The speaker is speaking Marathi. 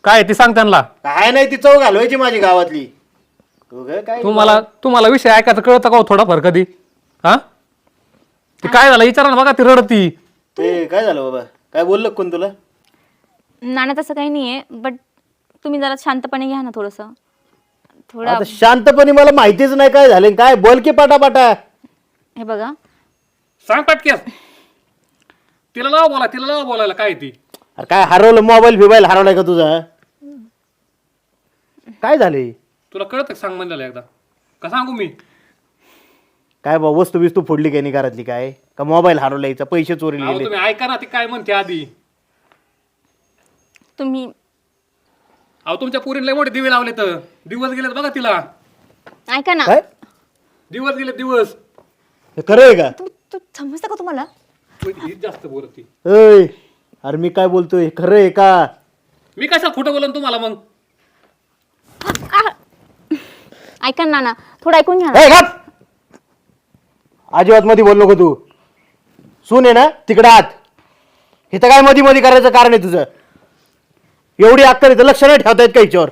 काय ती सांग त्यांना. काय नाही ती चव घालवायची माझी गावातली. काय तुम्हाला विषय ऐकायचं कळतं का हो थोडाफार कधी? हा ते काय झालं विचारा ना बघा, ती रडती. ते काय झालं बाबा? काय बोललं कोण तुला? नाना तसं काही नाहीये, बट तुम्ही जरा शांतपणे घ्या ना थोडंसं. थोडं आता शांतपणे मला माहितीच नाही काय झालं काय. बोल की पाटापाटा. हे बघा, सांग पटकेस. तिला लावा बोलायला काय ती. अरे काय हरवलं? मोबाईल हरवलाय का तुझा? काय झाले? तुला कळतं सांग म्हणलेलं एकदा का सांगू मी? काय बा वस्तू बिस्तू फोडली काय घरातली? काय का मोबाईल हरवलायचा? पैसे चोरीला अहो, गेले? तुम्ही ऐका ना ती काय म्हणते आधी. तुम्ही अहो तुमच्या पोरीला लय मोठे दिवे लावले तर दिवस गेलेत बघा तिला. ऐका ना. काय दिवस गेले दिवस. हे खरं आहे का? तू समजतं का तुम्हाला? हीच जास्त बोलत ती. अय अरे मी काय बोलतोय हे खरं आहे का? मी कशा खोटं बोलन तुम्हाला मग? ऐका ना नाना, थोडं ऐकून घ्या ना. ए गप! अजिबात मध्ये बोल नको तू. सून आहे ना तिकडे आत. हे तर काय मध्ये करायचं कारण आहे तुझं? एवढी अक्कल इथं लक्ष नाही ठेवता येत का हिच्यावर?